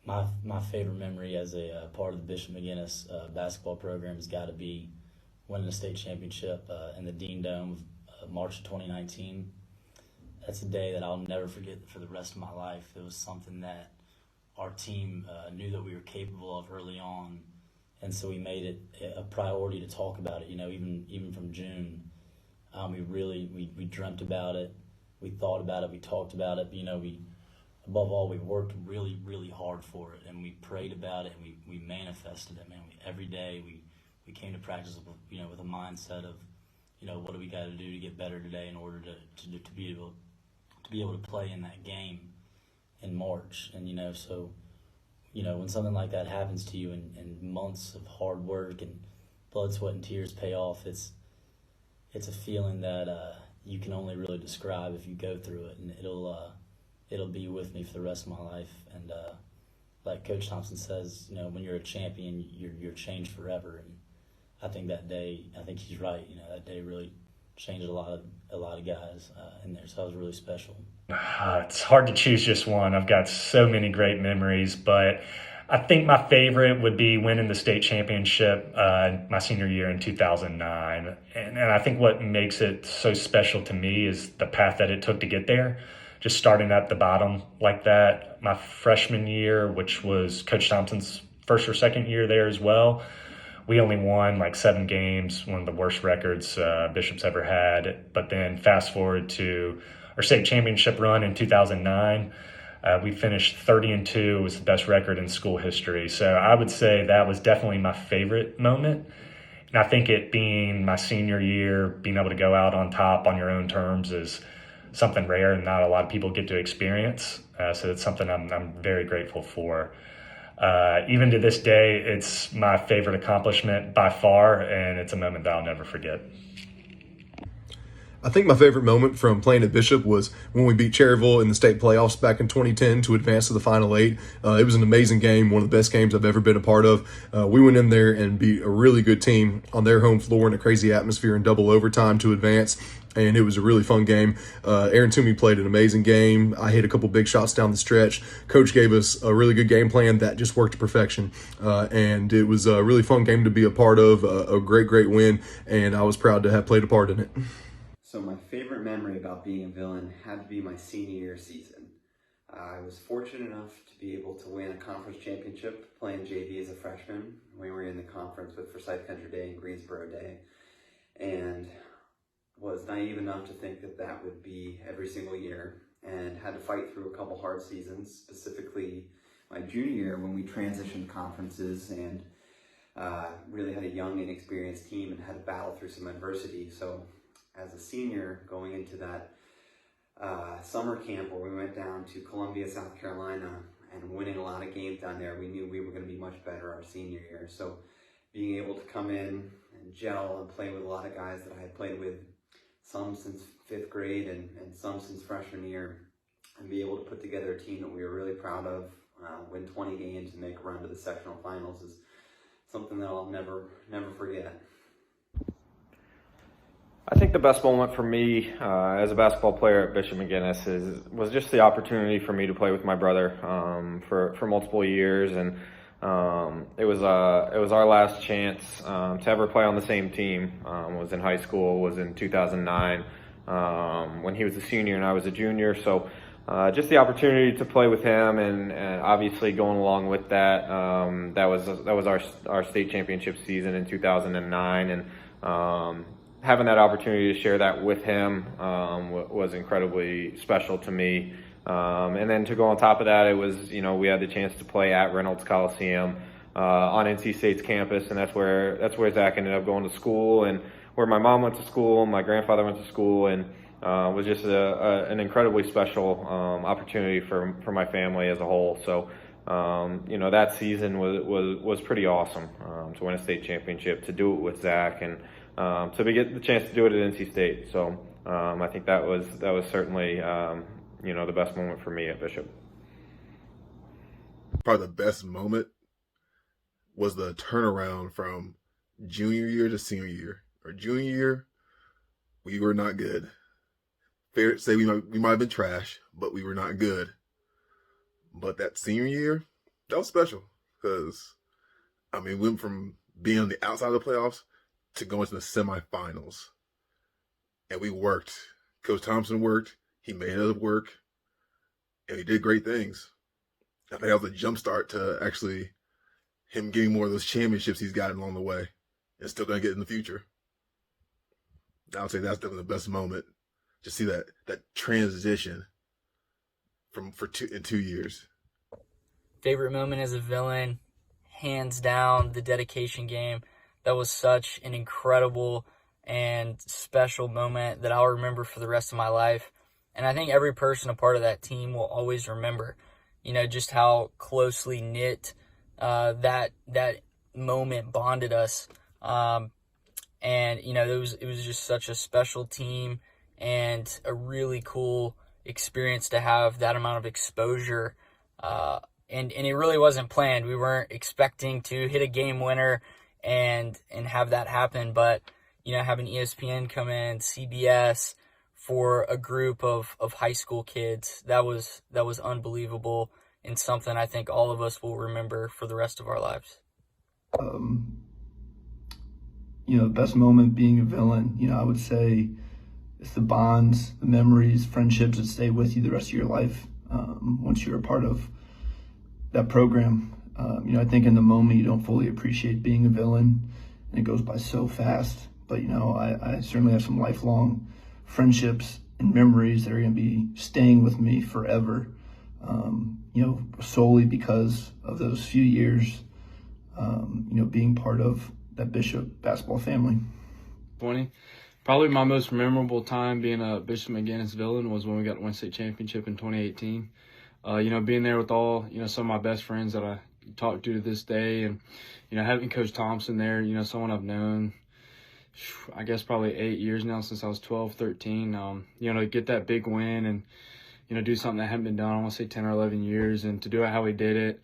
My favorite memory as a part of the Bishop McGuinness basketball program has got to be winning the state championship in the Dean Dome of March of 2019. That's a day that I'll never forget for the rest of my life. It was something that our team knew that we were capable of early on, and so we made it a priority to talk about it. Even from June, we dreamt about it, we thought about it, we talked about it. But, we above all we worked really really hard for it, and we prayed about it, and we manifested it. Man, every day we came to practice with a mindset of what do we got to do to get better today in order to be able to play in that game in March. And so when something like that happens to you and months of hard work and blood, sweat, and tears pay off, it's a feeling that you can only really describe if you go through it, and it'll be with me for the rest of my life. And like Coach Thompson says, when you're a champion, you're changed forever. And I think he's right. That day really changed a lot of guys in there. So it was really special. It's hard to choose just one. I've got so many great memories, but I think my favorite would be winning the state championship my senior year in 2009. And I think what makes it so special to me is the path that it took to get there. Just starting at the bottom like that. My freshman year, which was Coach Thompson's first or second year there as well, we only won like 7 games, one of the worst records Bishop's ever had. But then fast forward to our state championship run in 2009, we finished 30-2. It was the best record in school history. So I would say that was definitely my favorite moment. And I think it being my senior year, being able to go out on top on your own terms is something rare and not a lot of people get to experience. So it's something I'm very grateful for. Even to this day, it's my favorite accomplishment by far, and it's a moment that I'll never forget. I think my favorite moment from playing at Bishop was when we beat Cherryville in the state playoffs back in 2010 to advance to the Final Eight. It was an amazing game, one of the best games I've ever been a part of. We went in there and beat a really good team on their home floor in a crazy atmosphere in double overtime to advance, and it was a really fun game. Aaron Toomey played an amazing game. I hit a couple big shots down the stretch. Coach gave us a really good game plan that just worked to perfection, and it was a really fun game to be a part of, a great win, and I was proud to have played a part in it. So my favorite memory about being a Villain had to be my senior year season. I was fortunate enough to be able to win a conference championship playing JV as a freshman. We were in the conference with Forsyth Country Day and Greensboro Day, and was naive enough to think that would be every single year, and had to fight through a couple hard seasons, specifically my junior year when we transitioned conferences and really had a young, inexperienced team and had to battle through some adversity. So as a senior, going into that summer camp where we went down to Columbia, South Carolina, and winning a lot of games down there, we knew we were going to be much better our senior year. So being able to come in and gel and play with a lot of guys that I had played with, some since 5th grade and some since freshman year, and be able to put together a team that we were really proud of, win 20 games and make a run to the sectional finals is something that I'll never forget. I think the best moment for me as a basketball player at Bishop McGuinness was just the opportunity for me to play with my brother for multiple years, and it was our last chance to ever play on the same team. Was in high school, was in 2009 when he was a senior and I was a junior. So just the opportunity to play with him, and obviously going along with that, that was our state championship season in 2009, and having that opportunity to share that with him was incredibly special to me. And then to go on top of that, it was, we had the chance to play at Reynolds Coliseum on NC State's campus, and that's where Zach ended up going to school, and where my mom went to school, my grandfather went to school, and was just an incredibly special opportunity for my family as a whole. So that season was pretty awesome to win a state championship, to do it with Zach, and to get the chance to do it at NC State. So I think that was certainly the best moment for me at Bishop. Probably the best moment was the turnaround from junior year to senior year. Our junior year, we were not good. Fair to say we might have been trash, but we were not good. But that senior year, That was special because, I mean, we went from being on the outside of the playoffs to going to the semifinals. And we worked. Coach Thompson worked. He made us work. And he did great things. I think that was a jump start to actually him getting more of those championships he's gotten along the way and still going to get in the future. I would say that's definitely the best moment to see that transition in 2 years. Favorite moment as a villain, hands down, the dedication game. That was such an incredible and special moment that I'll remember for the rest of my life. And I think every person a part of that team will always remember, just how closely knit that moment bonded us. And it was just such a special team and a really cool experience to have that amount of exposure. And it really wasn't planned. We weren't expecting to hit a game winner and have that happen. But, having ESPN come in, CBS, for a group of high school kids, that was unbelievable and something I think all of us will remember for the rest of our lives. Best moment being a villain, I would say it's the bonds, the memories, friendships that stay with you the rest of your life once you're a part of that program. I think in the moment you don't fully appreciate being a villain and it goes by so fast. But, I certainly have some lifelong friendships and memories that are going to be staying with me forever, solely because of those few years, being part of that Bishop basketball family. Probably my most memorable time being a Bishop McGinnis villain was when we got the Win State Championship in 2018. Being there with all, some of my best friends that I talk to this day, and, having Coach Thompson there, someone I've known, I guess probably 8 years now since I was 12, 13, to get that big win and, do something that hadn't been done, I want to say 10 or 11 years, and to do it how we did it,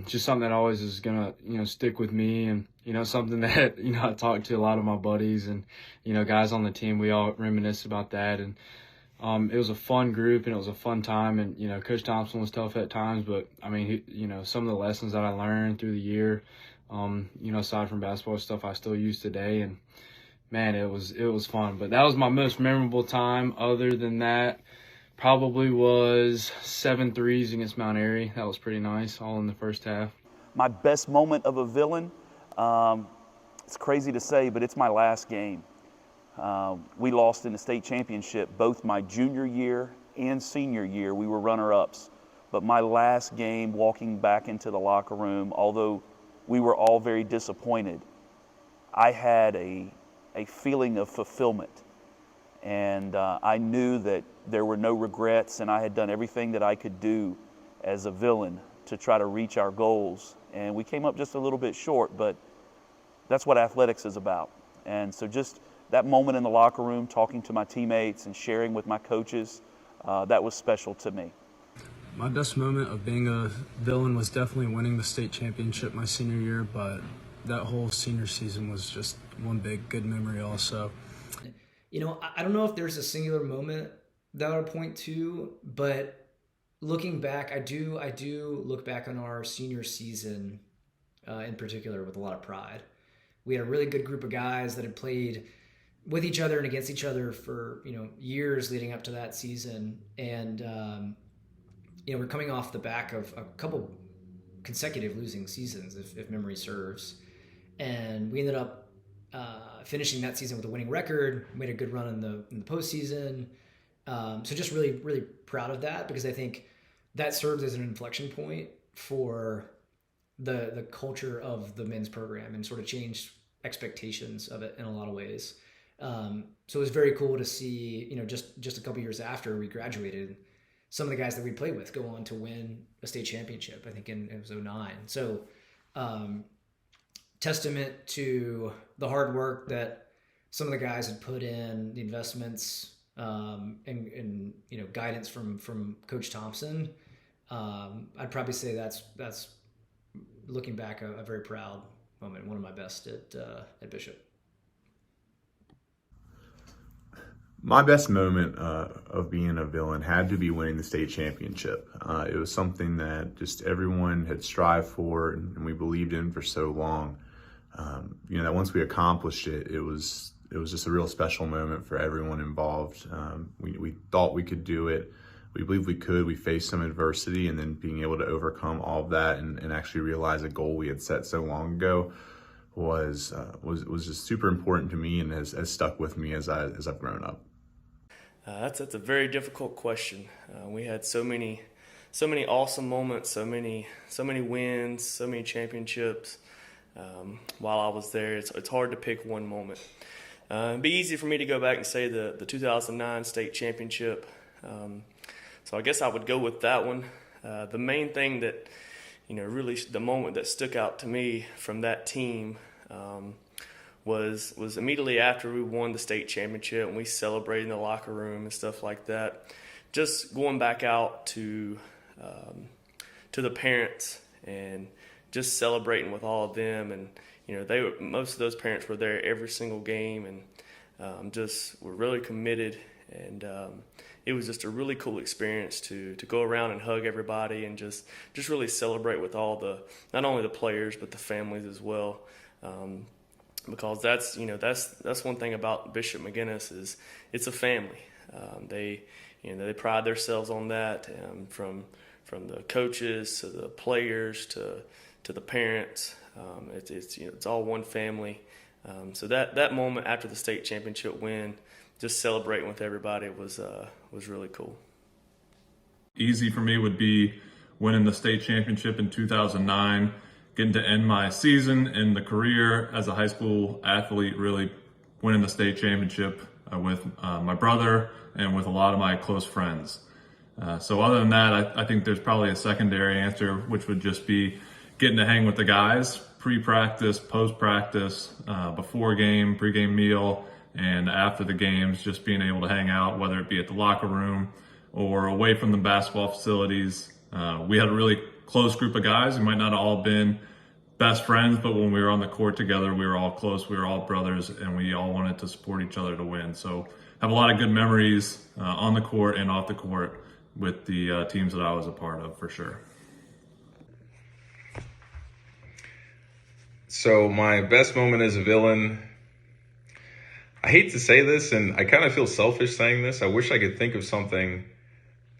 just something that always is going to, stick with me, and, something that, I talk to a lot of my buddies and, guys on the team, we all reminisce about that, and it was a fun group and it was a fun time, and, Coach Thompson was tough at times, but, I mean, some of the lessons that I learned through the year, aside from basketball stuff I still use today, and, man, it was fun. But that was my most memorable time. Other than that, probably was 7 threes against Mount Airy. That was pretty nice, all in the first half. My best moment of a villain, it's crazy to say, but it's my last game. We lost in the state championship both my junior year and senior year. We were runner-ups. But my last game, walking back into the locker room, although we were all very disappointed, I had a feeling of fulfillment. And I knew that there were no regrets, and I had done everything that I could do as a villain to try to reach our goals. And we came up just a little bit short, but that's what athletics is about. And so just that moment in the locker room, talking to my teammates and sharing with my coaches, that was special to me. My best moment of being a villain was definitely winning the state championship my senior year, but that whole senior season was just one big good memory also. I don't know if there's a singular moment that I would point to, but looking back, I do look back on our senior season in particular with a lot of pride. We had a really good group of guys that had played with each other and against each other for, years leading up to that season. And, we're coming off the back of a couple consecutive losing seasons, if memory serves. And we ended up finishing that season with a winning record, made a good run in the postseason. So just really, really proud of that, because I think that served as an inflection point for the culture of the men's program and sort of changed expectations of it in a lot of ways. So it was very cool to see, just a couple years after we graduated, some of the guys that we played with go on to win a state championship, I think it was 2009. So testament to the hard work that some of the guys had put in, the investments, and guidance from Coach Thompson. I'd probably say that's looking back a very proud moment, one of my best at Bishop. My best moment of being a villain had to be winning the state championship. It was something that just everyone had strived for and we believed in for so long. That once we accomplished it, it was just a real special moment for everyone involved. We thought we could do it. We believed we could. We faced some adversity, and then being able to overcome all of that and actually realize a goal we had set so long ago was just super important to me and has stuck with me as I've grown up. That's a very difficult question. We had so many awesome moments, so many wins, so many championships. While I was there, it's hard to pick one moment. It'd be easy for me to go back and say the 2009 state championship. So I guess I would go with that one. The main thing that, really the moment that stuck out to me from that team was immediately after we won the state championship and we celebrated in the locker room and stuff like that. Just going back out to the parents and just celebrating with all of them, and most of those parents were there every single game and just were really committed, and it was just a really cool experience to go around and hug everybody and just really celebrate with not only the players but the families as well. Because that's one thing about Bishop McGuinness is it's a family. They pride themselves on that, from the coaches to the players to the parents. It's all one family. So that moment after the state championship win, just celebrating with everybody was really cool. Easy for me would be winning the state championship in 2009. Getting to end my season and the career as a high school athlete, really winning the state championship with my brother and with a lot of my close friends. So other than that, I think there's probably a secondary answer, which would just be getting to hang with the guys, pre-practice, post-practice, before game, pre-game meal, and after the games, just being able to hang out, whether it be at the locker room or away from the basketball facilities. We had a really close group of guys. We might not have all been best friends, but when we were on the court together, we were all close. We were all brothers, and we all wanted to support each other to win. So have a lot of good memories on the court and off the court with the teams that I was a part of, for sure. So my best moment as a villain, I hate to say this, and I kind of feel selfish saying this. I wish I could think of something,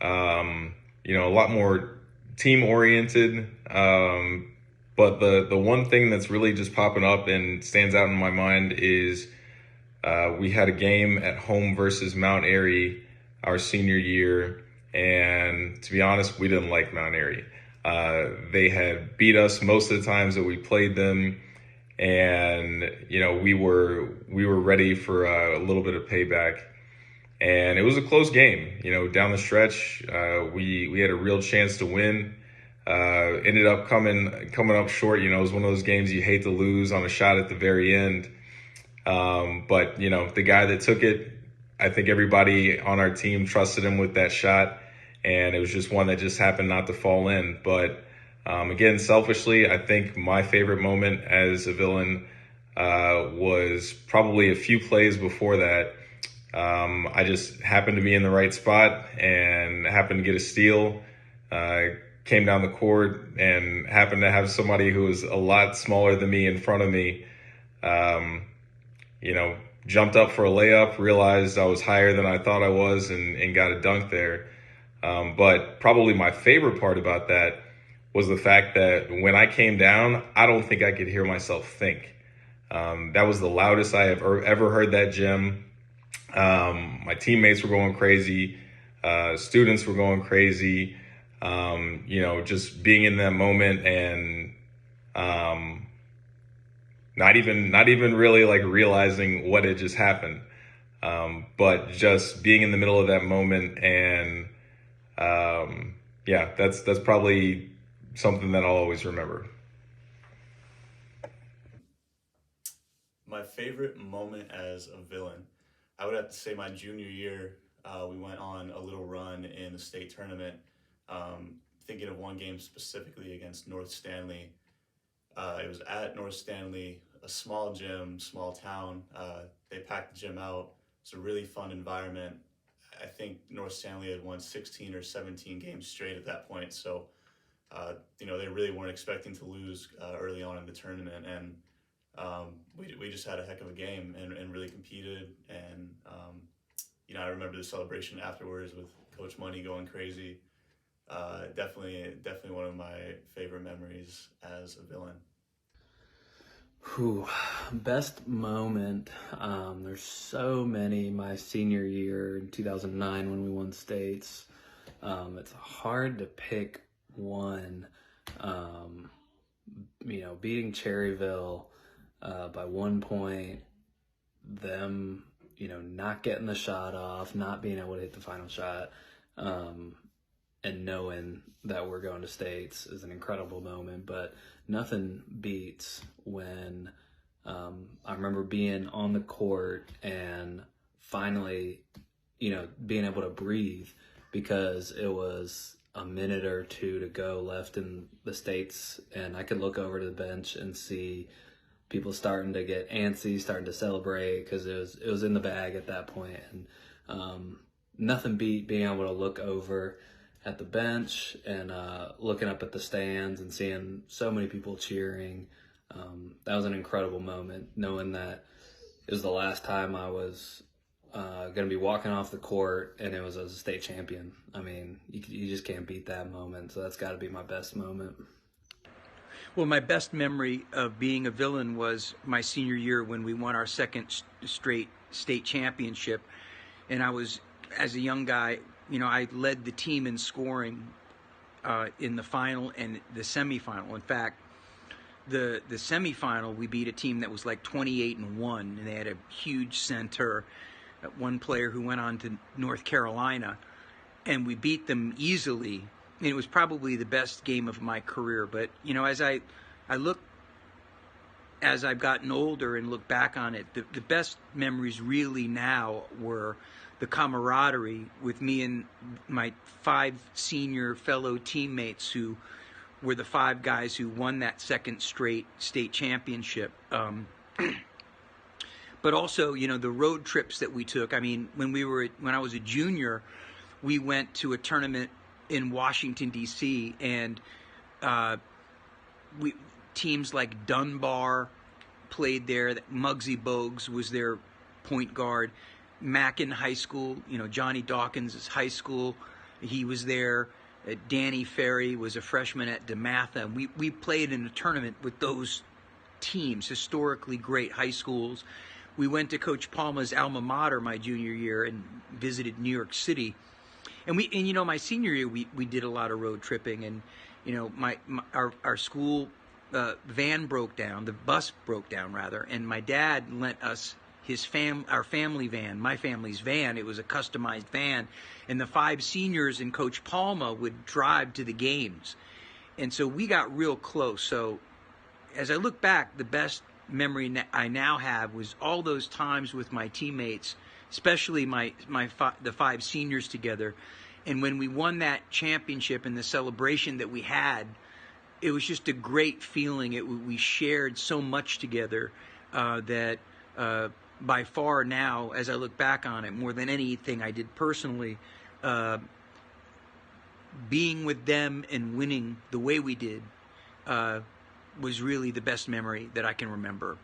a lot more team-oriented. But the one thing that's really just popping up and stands out in my mind is we had a game at home versus Mount Airy our senior year. And to be honest, we didn't like Mount Airy. They had beat us most of the times that we played them. And, we were ready for a little bit of payback. And it was a close game. Down the stretch, we had a real chance to win. Ended up coming up short. It was one of those games you hate to lose on a shot at the very end. But the guy that took it, I think everybody on our team trusted him with that shot, and it was just one that just happened not to fall in. But again, selfishly, I think my favorite moment as a villain was probably a few plays before that. I just happened to be in the right spot and happened to get a steal. Came down the court and happened to have somebody who was a lot smaller than me in front of me. Jumped up for a layup, realized I was higher than I thought I was, and got a dunk there. But probably my favorite part about that was the fact that when I came down, I don't think I could hear myself think. That was the loudest I have ever heard that gym. My teammates were going crazy. Students were going crazy. Just being in that moment and not even really like realizing what had just happened. But just being in the middle of that moment and that's probably something that I'll always remember. My favorite moment as a villain, I would have to say my junior year. We went on a little run in the state tournament. Thinking of one game specifically against North Stanley. It was at North Stanley, a small gym, small town. They packed the gym out. it's a really fun environment. I think North Stanley had won 16 or 17 games straight at that point, so they really weren't expecting to lose early on in the tournament, and we just had a heck of a game and really competed. And I remember the celebration afterwards with Coach Money going crazy. Definitely one of my favorite memories as a villain. Best moment. There's so many. My senior year in 2009 when we won states. It's hard to pick one. Beating Cherryville by 1 point, them, not getting the shot off, not being able to hit the final shot, and knowing that we're going to states is an incredible moment. But nothing beats when I remember being on the court and finally, being able to breathe, because it was a minute or two to go left in the states, and I could look over to the bench and see people starting to get antsy, starting to celebrate, because it was in the bag at that point. And nothing beat being able to look over at the bench and looking up at the stands and seeing so many people cheering. That was an incredible moment, knowing that it was the last time I was going to be walking off the court, and it was as a state champion. I mean, you just can't beat that moment, so that's got to be my best moment. Well, my best memory of being a villain was my senior year when we won our second straight state championship. And I was, as a young guy, I led the team in scoring in the final and the semifinal. In fact, the semifinal, we beat a team that was like 28-1, and they had a huge center, one player who went on to North Carolina, and we beat them easily. And it was probably the best game of my career. But, as I've gotten older and look back on it, the best memories really now were the camaraderie with me and my 5 senior fellow teammates who were the 5 guys who won that second straight state championship. But also, the road trips that we took. I mean, when I was a junior, we went to a tournament in Washington, D.C., and teams like Dunbar played there. Muggsy Bogues was their point guard. Mackin High School, Johnny Dawkins' high school, he was there. Danny Ferry was a freshman at DeMatha. We played in a tournament with those teams, historically great high schools. We went to Coach Palma's alma mater my junior year and visited New York City. And my senior year, we did a lot of road tripping, and our school van broke down, the bus broke down rather, and my dad lent us our family van, my family's van. It was a customized van, and the 5 seniors and Coach Palma would drive to the games, and so we got real close. So as I look back, the best memory I now have was all those times with my teammates, especially the 5 seniors together. And when we won that championship and the celebration that we had, it was just a great feeling. We shared so much together that by far now, as I look back on it, more than anything I did personally, being with them and winning the way we did was really the best memory that I can remember.